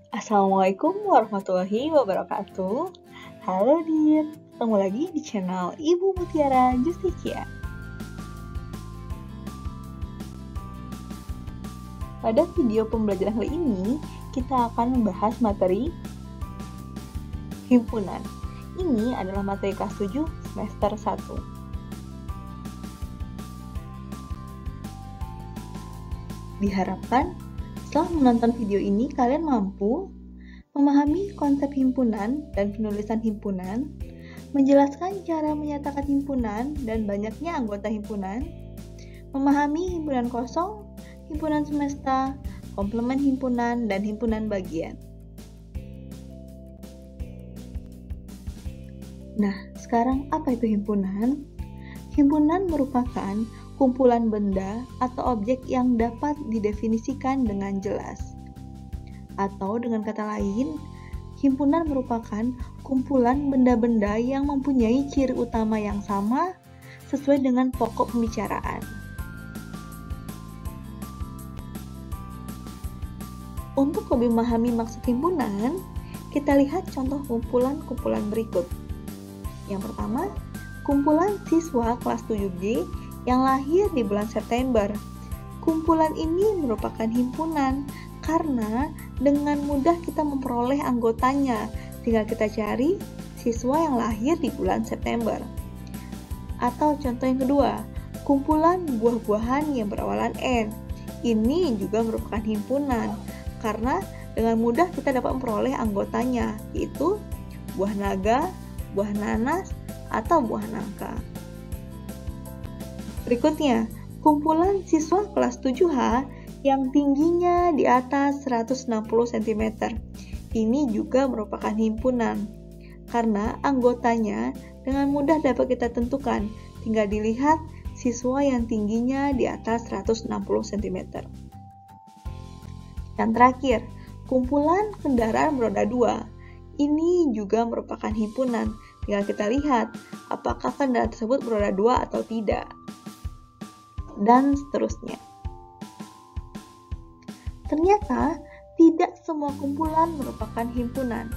Assalamualaikum warahmatullahi wabarakatuh. Halo Din, ketemu lagi di channel Ibu Mutiara Justicia. Pada video pembelajaran kali ini, kita akan membahas materi himpunan. Ini adalah materi kelas 7 semester 1. Diharapkan setelah menonton video ini, kalian mampu memahami konsep himpunan dan penulisan himpunan, menjelaskan cara menyatakan himpunan dan banyaknya anggota himpunan, memahami himpunan kosong, himpunan semesta, komplement himpunan, dan himpunan bagian. Nah, sekarang apa itu himpunan? Himpunan merupakan kumpulan benda atau objek yang dapat didefinisikan dengan jelas. Atau dengan kata lain, himpunan merupakan kumpulan benda-benda yang mempunyai ciri utama yang sama sesuai dengan pokok pembicaraan. Untuk lebih memahami maksud himpunan, kita lihat contoh kumpulan-kumpulan berikut. Yang pertama, kumpulan siswa kelas 7G yang lahir di bulan September. Kumpulan ini merupakan himpunan karena dengan mudah kita memperoleh anggotanya. Tinggal kita cari siswa yang lahir di bulan September. Atau contoh yang kedua, kumpulan buah-buahan yang berawalan N. Ini juga merupakan himpunan karena dengan mudah kita dapat memperoleh anggotanya, yaitu buah naga, buah nanas, atau buah nangka. Berikutnya, kumpulan siswa kelas 7H yang tingginya di atas 160 cm. Ini juga merupakan himpunan, karena anggotanya dengan mudah dapat kita tentukan, tinggal dilihat siswa yang tingginya di atas 160 cm. Yang terakhir, kumpulan kendaraan beroda 2. Ini juga merupakan himpunan, tinggal kita lihat apakah kendaraan tersebut beroda 2 atau tidak. Dan seterusnya. Ternyata tidak semua kumpulan merupakan himpunan.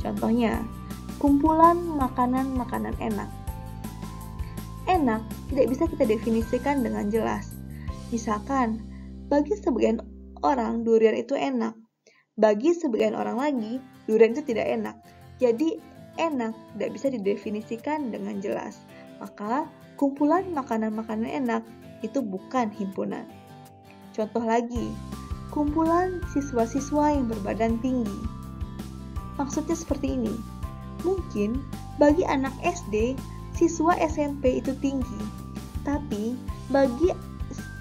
Contohnya, kumpulan makanan-makanan enak. Enak tidak bisa kita definisikan dengan jelas. Misalkan, bagi sebagian orang durian itu enak. Bagi sebagian orang lagi, durian itu tidak enak. Jadi, enak tidak bisa didefinisikan dengan jelas. Maka, kumpulan makanan-makanan enak itu bukan himpunan. Contoh lagi, kumpulan siswa-siswa yang berbadan tinggi. Maksudnya seperti ini. Mungkin bagi anak SD, siswa SMP itu tinggi. Tapi bagi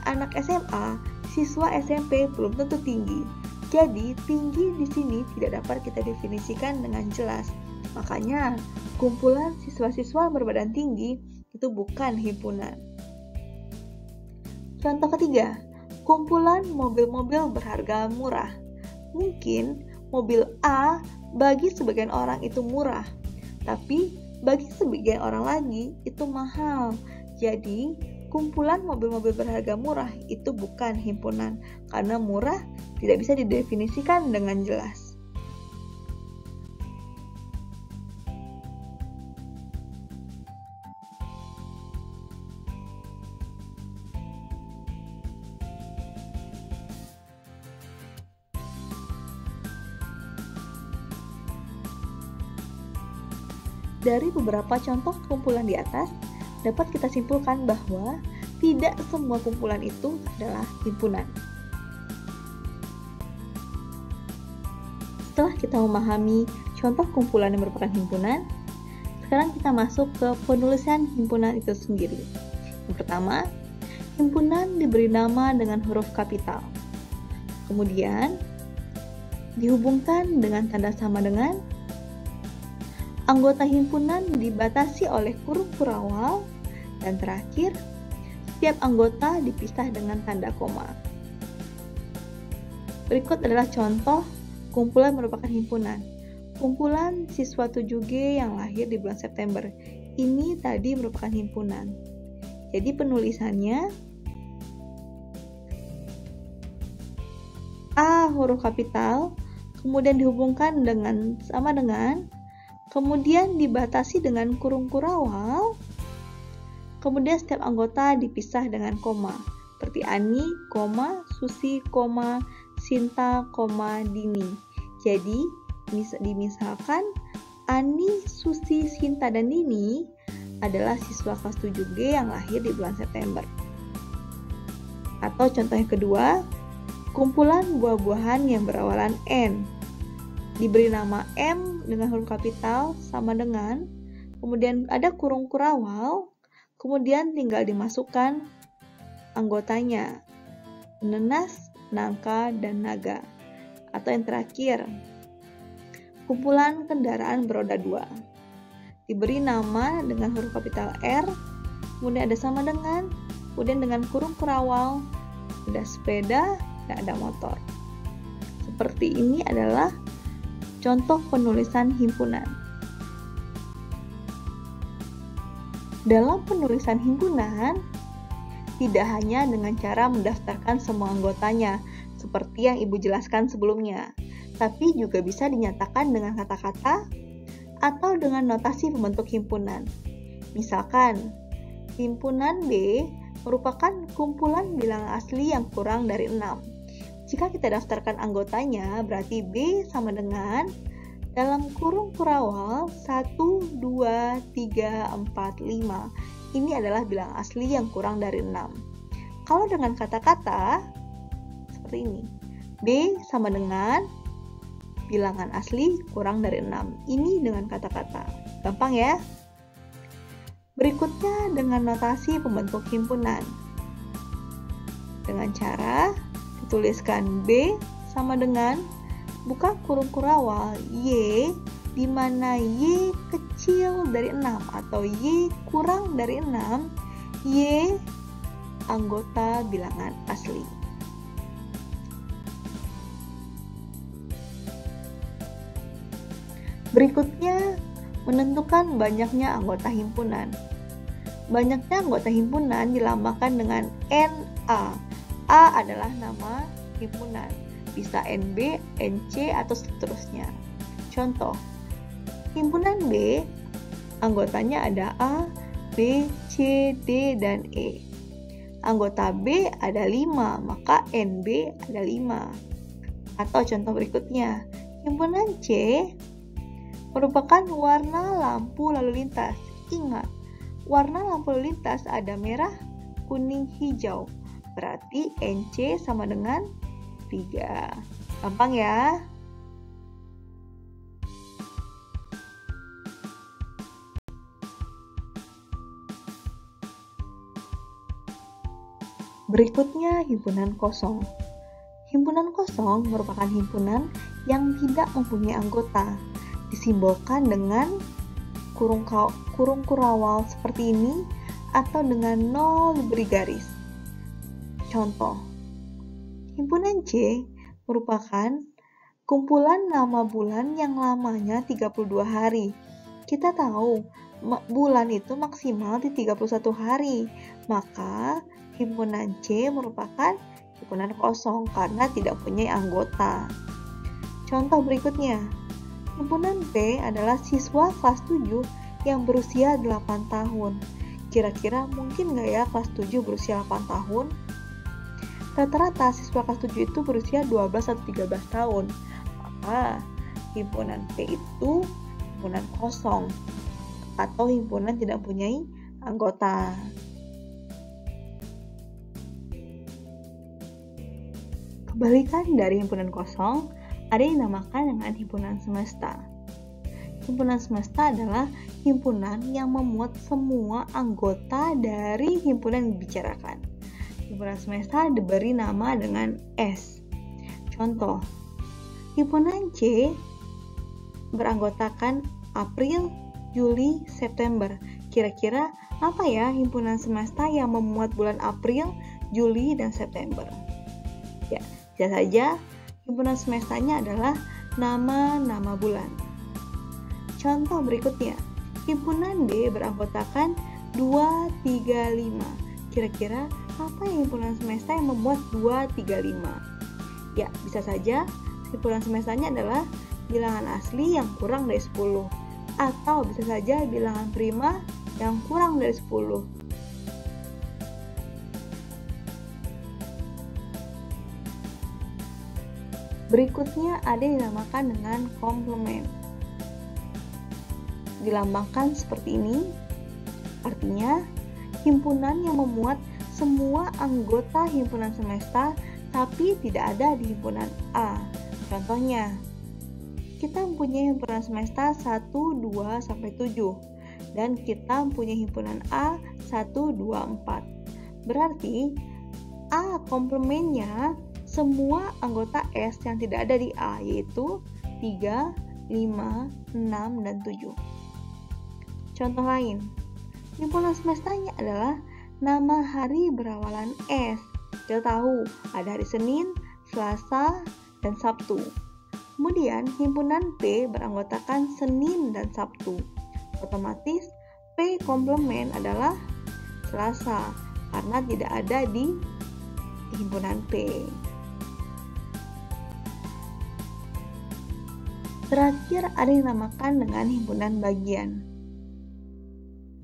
anak SMA, siswa SMP belum tentu tinggi. Jadi, tinggi di sini tidak dapat kita definisikan dengan jelas. Makanya, kumpulan siswa-siswa berbadan tinggi itu bukan himpunan. Contoh ketiga, kumpulan mobil-mobil berharga murah. Mungkin mobil A bagi sebagian orang itu murah, tapi bagi sebagian orang lagi itu mahal. Jadi, kumpulan mobil-mobil berharga murah itu bukan himpunan, karena murah tidak bisa didefinisikan dengan jelas. Dari beberapa contoh kumpulan di atas, dapat kita simpulkan bahwa tidak semua kumpulan itu adalah himpunan. Setelah kita memahami contoh kumpulan yang merupakan himpunan, sekarang kita masuk ke penulisan himpunan itu sendiri. Yang pertama, himpunan diberi nama dengan huruf kapital. Kemudian, dihubungkan dengan tanda sama dengan. Anggota himpunan dibatasi oleh huruf kurawal, dan terakhir, setiap anggota dipisah dengan tanda koma. Berikut adalah contoh kumpulan merupakan himpunan. Kumpulan siswa 7G yang lahir di bulan September. Ini tadi merupakan himpunan. Jadi penulisannya huruf kapital, kemudian dihubungkan dengan sama dengan, kemudian dibatasi dengan kurung kurawal, kemudian setiap anggota dipisah dengan koma, seperti Ani, Susi, Sinta, Dini. Jadi, misalkan Ani, Susi, Sinta, dan Dini adalah siswa kelas 7G yang lahir di bulan September. Atau contoh yang kedua, kumpulan buah-buahan yang berawalan N. Diberi nama M dengan huruf kapital sama dengan, kemudian ada kurung kurawal, kemudian tinggal dimasukkan anggotanya, nenas, nangka, dan naga. Atau yang terakhir, kumpulan kendaraan beroda 2. Diberi nama dengan huruf kapital R, kemudian ada sama dengan, kemudian dengan kurung kurawal, ada sepeda, dan ada motor. Seperti ini adalah contoh penulisan himpunan. Dalam penulisan himpunan, tidak hanya dengan cara mendaftarkan semua anggotanya, seperti yang Ibu jelaskan sebelumnya, tapi juga bisa dinyatakan dengan kata-kata atau dengan notasi pembentuk himpunan. Misalkan, himpunan B merupakan kumpulan bilangan asli yang kurang dari 6. Jika kita daftarkan anggotanya, berarti B sama dengan dalam kurung kurawal 1, 2, 3, 4, 5. Ini adalah bilangan asli yang kurang dari 6. Kalau dengan kata-kata, seperti ini. B sama dengan bilangan asli kurang dari 6. Ini dengan kata-kata. Gampang ya? Berikutnya dengan notasi pembentuk himpunan. Dengan cara dituliskan B sama dengan buka kurung kurawal Y, di mana Y kecil dari 6 atau Y kurang dari 6, Y anggota bilangan asli. Berikutnya, menentukan banyaknya anggota himpunan. Banyaknya anggota himpunan dilambangkan dengan NA. A adalah nama himpunan, bisa NB, NC, atau seterusnya. Contoh, himpunan B, anggotanya ada A, B, C, D, dan E. Anggota B ada 5, maka NB ada 5. Atau contoh berikutnya, himpunan C merupakan warna lampu lalu lintas. Ingat, warna lampu lalu lintas ada merah, kuning, hijau. Berarti NC sama dengan 3. Gampang ya? Berikutnya, himpunan kosong. Himpunan kosong merupakan himpunan yang tidak mempunyai anggota. Disimbolkan dengan kurung kurawal seperti ini atau dengan 0 diberi garis. Contoh, himpunan C merupakan kumpulan nama bulan yang lamanya 32 hari. Kita tahu bulan itu maksimal di 31 hari, maka himpunan C merupakan himpunan kosong karena tidak punya anggota. Contoh berikutnya, himpunan B adalah siswa kelas 7 yang berusia 8 tahun. Kira-kira mungkin nggak ya kelas 7 berusia 8 tahun? Rata-rata siswa kelas 7 itu berusia 12 atau 13 tahun. Maka himpunan B itu himpunan kosong atau himpunan tidak mempunyai anggota. Kebalikan dari himpunan kosong, ada yang dinamakan dengan himpunan semesta. Himpunan semesta adalah himpunan yang memuat semua anggota dari himpunan yang dibicarakan. Himpunan semesta diberi nama dengan S. Contoh, himpunan C beranggotakan April, Juli, September. Kira-kira apa ya himpunan semesta yang memuat bulan April, Juli, dan September? Ya, bisa saja himpunan semestanya adalah nama-nama bulan. Contoh berikutnya, himpunan D beranggotakan 2, 3, 5. Kira-kira apa himpunan semesta yang memuat 2, 3, 5? Ya, bisa saja himpunan semestanya adalah bilangan asli yang kurang dari 10, atau bisa saja bilangan prima yang kurang dari 10. Berikutnya ada yang dinamakan dengan komplement. Dilambangkan seperti ini, artinya himpunan yang memuat semua anggota himpunan semesta tapi tidak ada di himpunan A. Contohnya, kita mempunyai himpunan semesta 1, 2, sampai 7 dan kita mempunyai himpunan A 1, 2, 4. Berarti A komplemennya semua anggota S yang tidak ada di A, yaitu 3, 5, 6, dan 7. Contoh lain, himpunan semestanya adalah nama hari berawalan S. Kita tahu ada hari Senin, Selasa, dan Sabtu. Kemudian himpunan P beranggotakan Senin dan Sabtu. Otomatis P komplement adalah Selasa karena tidak ada di himpunan P. Terakhir ada yang dinamakan dengan himpunan bagian.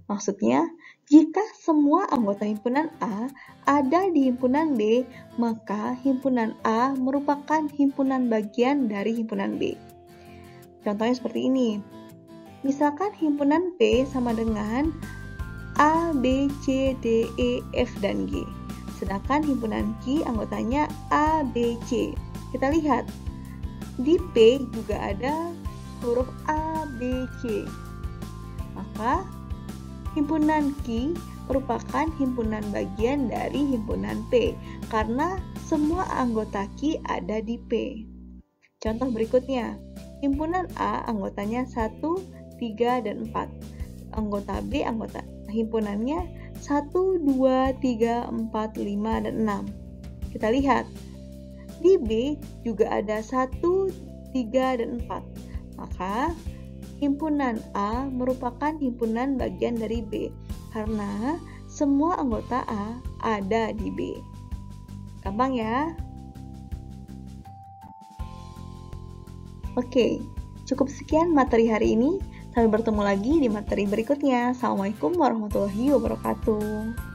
Maksudnya, jika semua anggota himpunan A ada di himpunan B, maka himpunan A merupakan himpunan bagian dari himpunan B. Contohnya seperti ini. Misalkan himpunan P sama dengan A, B, C, D, E, F, dan G. Sedangkan himpunan Q anggotanya A, B, C. Kita lihat, di P juga ada huruf A, B, C. Maka himpunan Q merupakan himpunan bagian dari himpunan P karena semua anggota Q ada di P. Contoh berikutnya, himpunan A anggotanya 1, 3, dan 4. Anggota B himpunannya 1, 2, 3, 4, 5, dan 6. Kita lihat, di B juga ada 1, 3, dan 4. Maka himpunan A merupakan himpunan bagian dari B karena semua anggota A ada di B. Gampang ya? Oke, cukup sekian materi hari ini. Sampai bertemu lagi di materi berikutnya. Assalamualaikum warahmatullahi wabarakatuh.